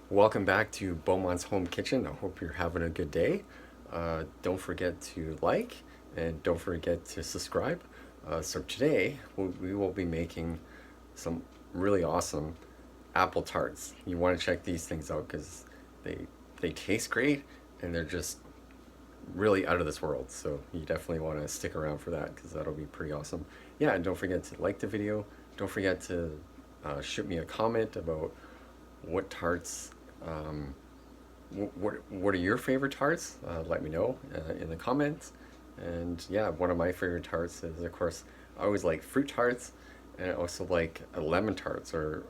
Welcome back to Beaumont's Home Kitchen. I hope you're having a good day. Don't forget to like and don't forget to subscribe. So today we will be making some really awesome apple tarts. You want to check these things out because they taste great and they're just really out of this world. So you definitely want to stick around for that because that'll be pretty awesome. Yeah, and don't forget to like the video. Don't forget to shoot me a comment about what tarts, what are your favorite tarts? Let me know in the comments. And yeah, one of my favorite tarts is, of course, I always like fruit tarts, and I also like lemon tarts are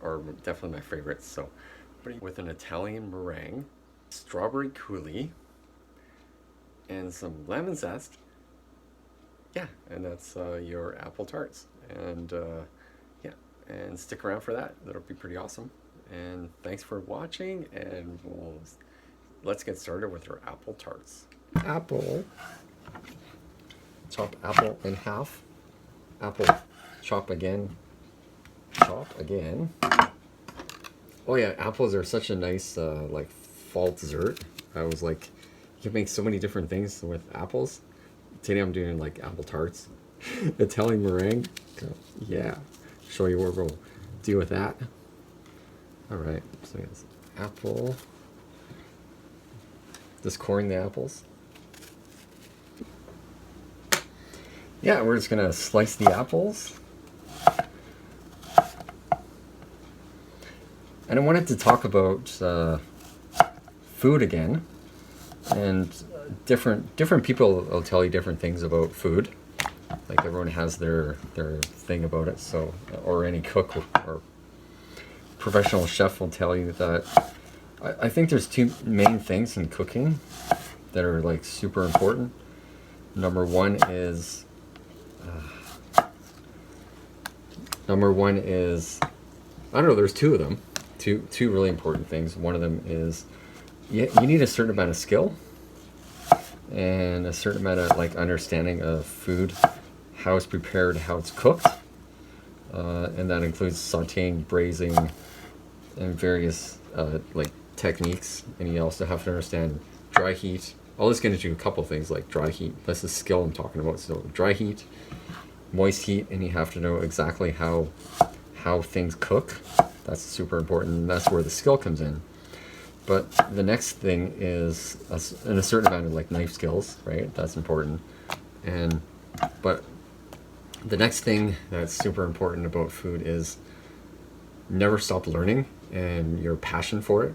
definitely my favorites. So with an Italian meringue, strawberry coulis, and some lemon zest. Yeah, and that's your apple tarts. And yeah, and stick around for that. That'll be pretty awesome. And thanks for watching, and let's get started with our apple tarts. Apple. Chop apple in half. Apple. Chop again. Chop again. Oh yeah, apples are such a nice like fall dessert. I was like, you can make so many different things with apples. Today I'm doing like apple tarts. Italian meringue. Yeah. Show you what we'll do with that. Alright, so it's apple. Just coring the apples. Yeah, we're just gonna slice the apples. And I wanted to talk about food again. And different people will tell you different things about food. Like everyone has their thing about it. So, or any cook or professional chef will tell you that I think there's two main things in cooking that are like super important. Number one is I don't know, there's two of them. Two really important things. One of them is you need a certain amount of skill and a certain amount of like understanding of food, how it's prepared, how it's cooked, and that includes sautéing, braising, and various like techniques. And you also have to understand dry heat. I'll just get into a couple things like dry heat. That's the skill I'm talking about. So dry heat, moist heat, and you have to know exactly how things cook. That's super important, and that's where the skill comes in. But the next thing is a certain amount of like knife skills, right? That's important. But the next thing that's super important about food is never stop learning and your passion for it.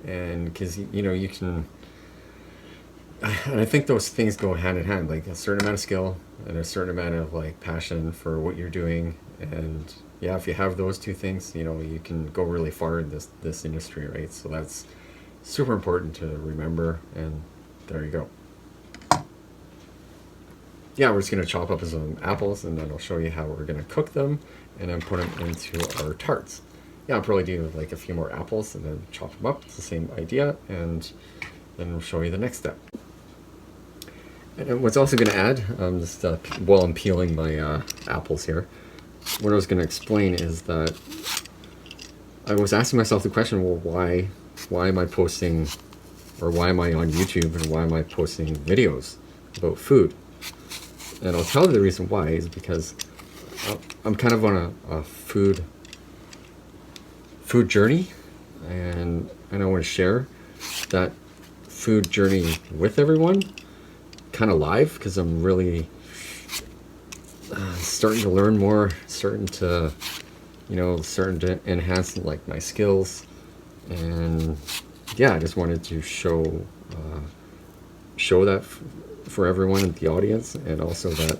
And because you can, and I think those things go hand in hand, like a certain amount of skill and a certain amount of like passion for what you're doing. And yeah, if you have those two things, you can go really far in this industry, right? So that's super important to remember. And there you go. Yeah, we're just gonna chop up some apples, and then I'll show you how we're gonna cook them and then put them into our tarts. Yeah, I'll probably do like a few more apples and then chop them up. It's the same idea, and then we'll show you the next step. And what's also going to add, just while I'm peeling my apples here, what I was going to explain is that I was asking myself the question, well, why am I posting, or why am I on YouTube, and why am I posting videos about food? And I'll tell you the reason why is because I'm kind of on a food journey, and I want to share that food journey with everyone, kind of live, because I'm really starting to learn more, starting to enhance like my skills. And yeah, I just wanted to show that for everyone in the audience, and also that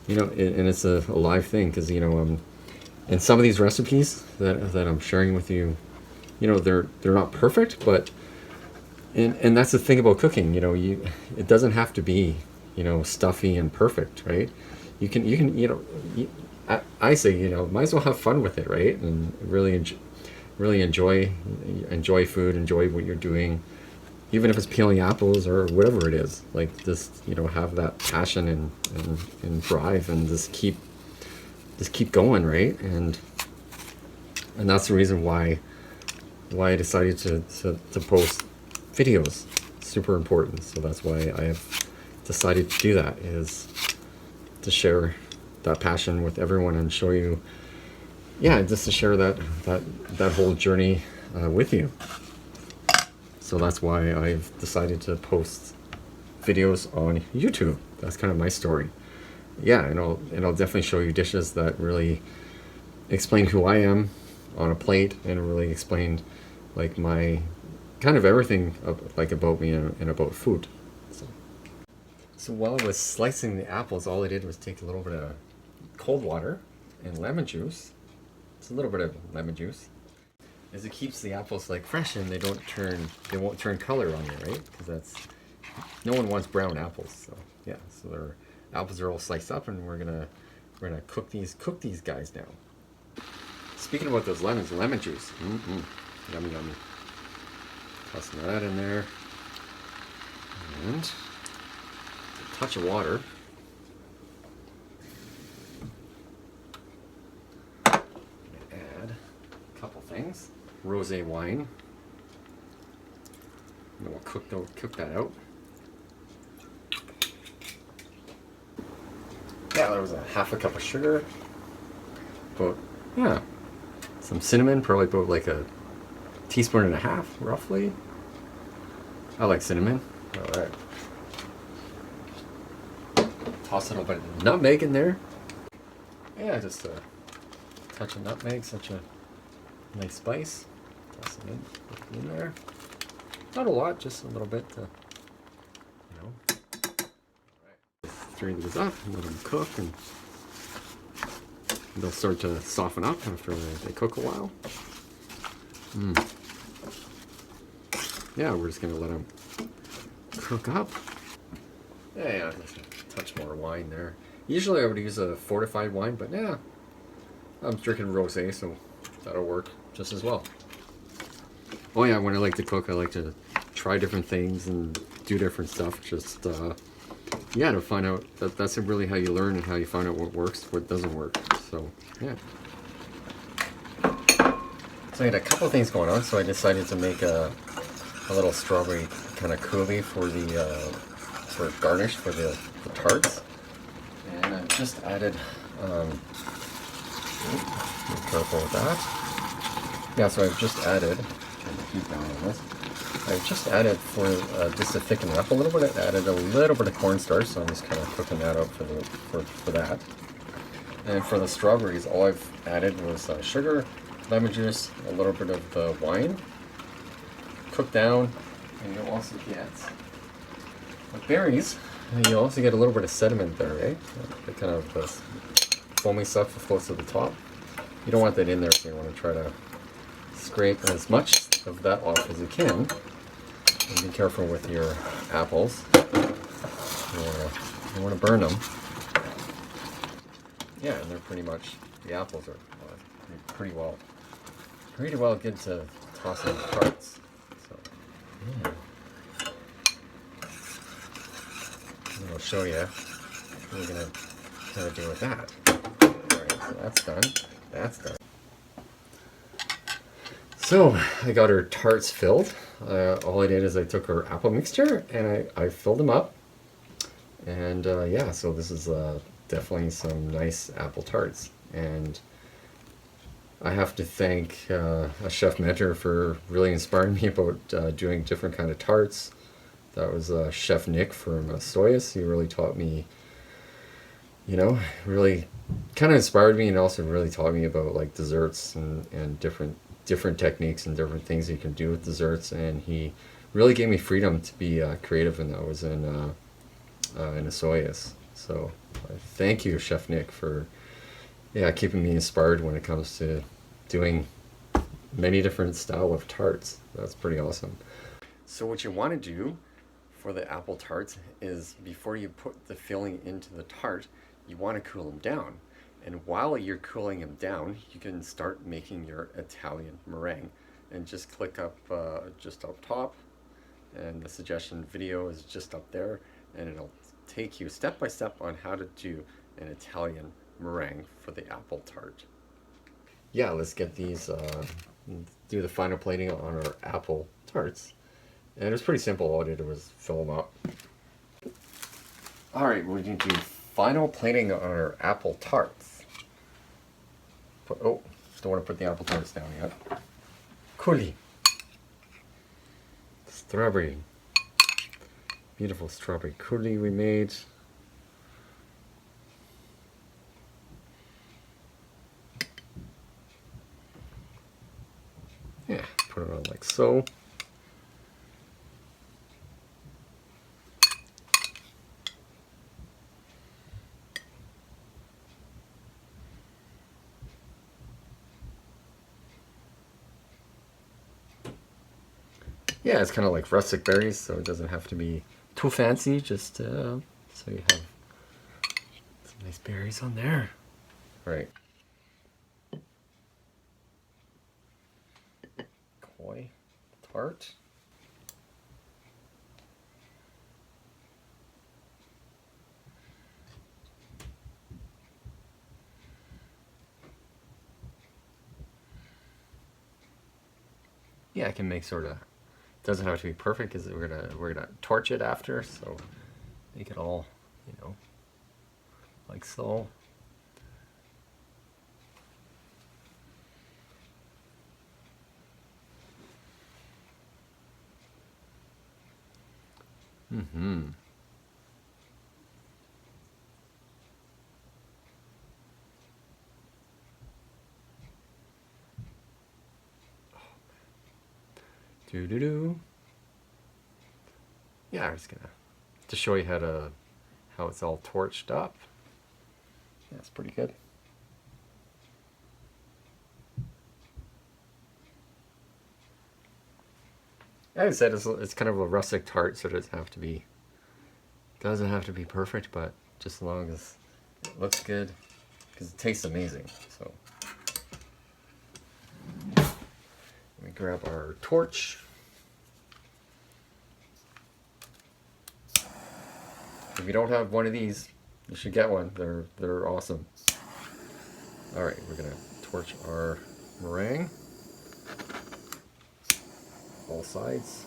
and it's a live thing, because and some of these recipes that I'm sharing with you, they're not perfect, but and that's the thing about cooking. It doesn't have to be stuffy and perfect, right? You can I say might as well have fun with it, right? And really enjoy food, enjoy what you're doing, even if it's peeling apples or whatever it is. Like just have that passion and drive, and just keep going, right? And that's the reason why why I decided to post videos. Super important. So that's why I have decided to do that, is to share that passion with everyone and show you, yeah, just to share that whole journey with you. So that's why I've decided to post videos on YouTube. That's kind of my story. Yeah, and I'll definitely show you dishes that really explain who I am on a plate, and really explain like my kind of everything like about me and about food. So while I was slicing the apples, all I did was take a little bit of cold water and lemon juice. It's a little bit of lemon juice, as it keeps the apples like fresh and they won't turn color on you, right? Because that's, no one wants brown apples. So yeah, so their apples are all sliced up, and we're gonna cook these guys now. Speaking about those lemons, lemon juice, yummy yummy. Tossing that in there, and a touch of water. Add a couple things. Rosé wine. And then we'll cook that out. Yeah, there was a half a cup of sugar. But yeah, some cinnamon, probably about like a teaspoon and a half, roughly. I like cinnamon. All right. Toss a little bit of nutmeg in there. Yeah, just a touch of nutmeg, such a nice spice. Toss it in there. Not a lot, just a little bit to, you know. Right. Strain these up and let them cook, and they'll start to soften up after they cook a while. Yeah, we're just gonna let them cook up. Yeah, just a touch more wine there. Usually I would use a fortified wine, but yeah, I'm drinking rosé, so that'll work just as well. Oh yeah, when I like to cook, I like to try different things and do different stuff. Just yeah, to find out that's really how you learn and how you find out what works, what doesn't work. So yeah. So I had a couple of things going on, so I decided to make a little strawberry kind of coulis for the for garnish for the tarts. And I've just added, be careful with that. Yeah, so I've just added, turn the heat down on this. I've just added, for just to thicken it up a little bit, I added a little bit of cornstarch, so I'm just kind of cooking that up for that. And for the strawberries, all I've added was sugar, lemon juice, a little bit of the wine, cooked down, and you'll also get the berries. And you also get a little bit of sediment there, right? The kind of the foamy stuff that floats to the top. You don't want that in there, so you want to try to scrape as much of that off as you can. And be careful with your apples. You want to burn them. Yeah, and they're pretty much, the apples are pretty well good to toss in the tarts. So, yeah. And I'll show you what we're going to kind of do with that. Alright, so that's done. That's done. So I got her tarts filled. All I did is I took her apple mixture and I filled them up. And yeah, so this is definitely some nice apple tarts. And I have to thank a chef mentor for really inspiring me about doing different kind of tarts. That was Chef Nick from Soyas. He really taught me, you know, really kind of inspired me, and also really taught me about like desserts and different techniques and different things you can do with desserts. And he really gave me freedom to be creative when I was in a Soyas. So thank you, Chef Nick, for keeping me inspired when it comes to doing many different style of tarts. That's pretty awesome. So what you want to do for the apple tarts is, before you put the filling into the tart, you want to cool them down. And while you're cooling them down, you can start making your Italian meringue. And just click up just up top, and the suggestion video is just up there, and it'll take you step by step on how to do an Italian meringue for the apple tart. Yeah, let's get these and do the final plating on our apple tarts. And it was pretty simple. All I did was fill them up. All right, we're going to do final plating on our apple tarts. Oh, don't want to put the apple tarts down yet. Coulis. Strawberry. Beautiful strawberry coulis we made. Yeah, put it on like so. Yeah, it's kind of like rustic berries, so it doesn't have to be too fancy, just so you have some nice berries on there. All right. Koi tart. Yeah, I can make sort of. Doesn't have to be perfect because we're gonna torch it after, so make it all, you know, like so. Mm-hmm. Do. Yeah, I'm just gonna to show you how it's all torched up. Yeah, it's pretty good. As I said, it's kind of a rustic tart, so it doesn't have to be perfect, but just as long as it looks good, because it tastes amazing. So let me grab our torch. If you don't have one of these, you should get one. They're awesome. All right, we're gonna torch our meringue, all sides.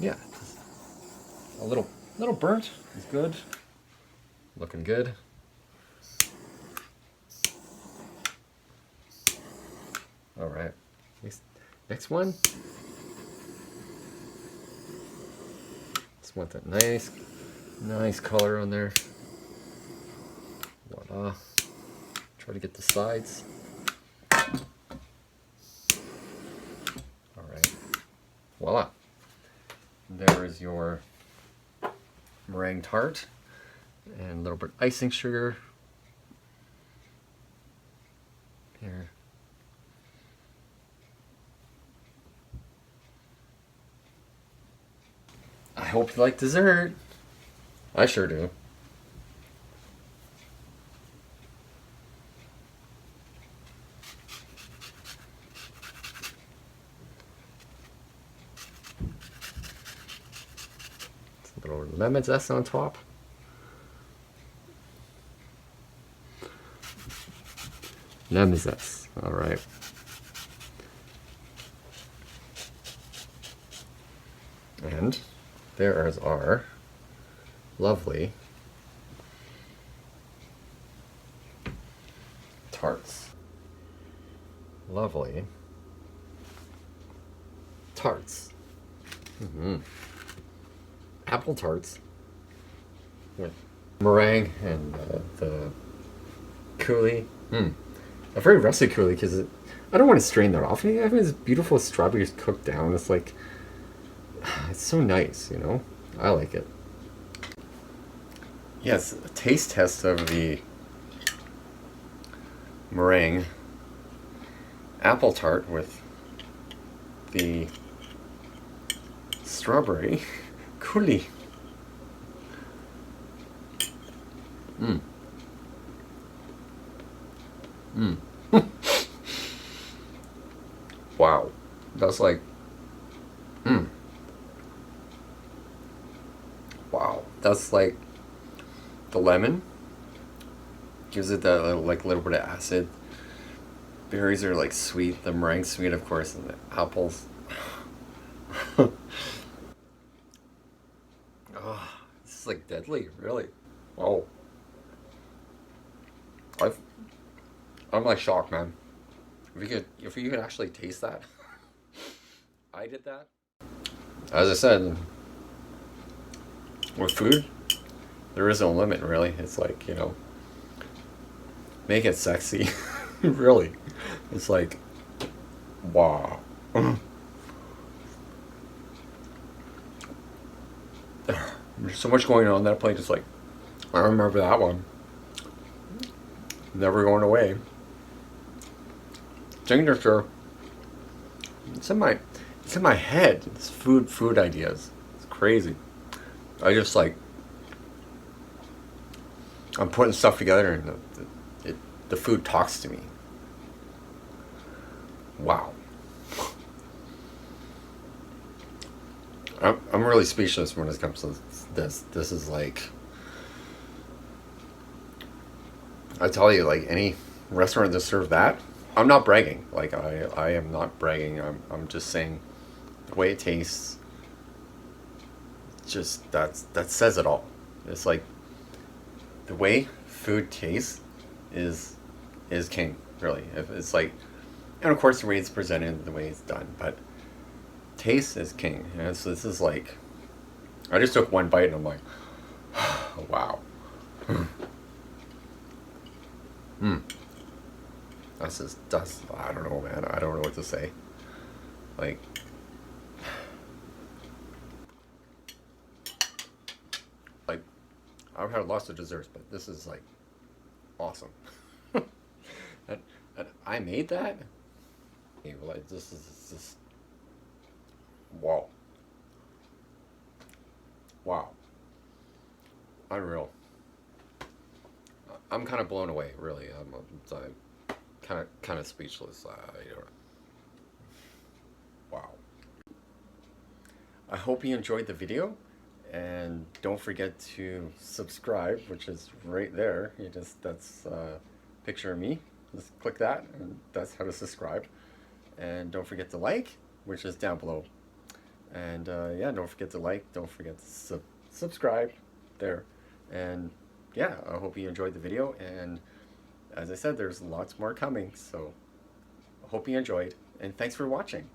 Yeah, a little burnt is good. Looking good. All right, next one. Just want that nice color on there. Voila. Try to get the sides. All right. Voila. There is your meringue tart and a little bit of icing sugar here. I hope you like dessert. I sure do. A little lemon zest on top. Lemon zest. All right. And there is our lovely tarts. Lovely tarts. Apple tarts with meringue and the coulis. A very rustic coulis because I don't want to strain that off. I have this beautiful strawberries cooked down. It's like, it's so nice, you know? I like it. Yes, a taste test of the meringue apple tart with the strawberry coulis. Wow, that's like, wow, that's like the lemon Gives it that little bit of acid. Berries are like sweet. The meringue sweet, of course, and the apples. Oh, this is like deadly, really. Oh, I've, I'm like shocked, man. If you could actually taste that, I did that. As I said, with food, there is no limit, really. It's like, make it sexy. Really. It's like, wow. There's so much going on that plate. It's like, I remember that one. Never going away. Signature. It's in my head. It's food ideas. It's crazy. I just like, I'm putting stuff together and the food talks to me. Wow. I'm really speechless when it comes to this. This is like, I tell you, like any restaurant that serve that, I'm not bragging. Like I am not bragging. I'm just saying the way it tastes, just that says it all. It's like the way food tastes is king, really. If it's like, and of course the way it's presented, the way it's done, but taste is king. And so this is like, I just took one bite and I'm like, wow. That's I don't know, man. I don't know what to say. Like, I've had lots of desserts, but this is like awesome. and I made that. Like this is just wow, wow, unreal. I'm kind of blown away, really. I'm kind of speechless. Wow. I hope you enjoyed the video, and don't forget to subscribe, which is right there. That's a picture of me. Just click that, and that's how to subscribe. And don't forget to like, which is down below. And yeah, don't forget to like. Don't forget to subscribe there. And yeah, I hope you enjoyed the video. And as I said, there's lots more coming. So I hope you enjoyed. And thanks for watching.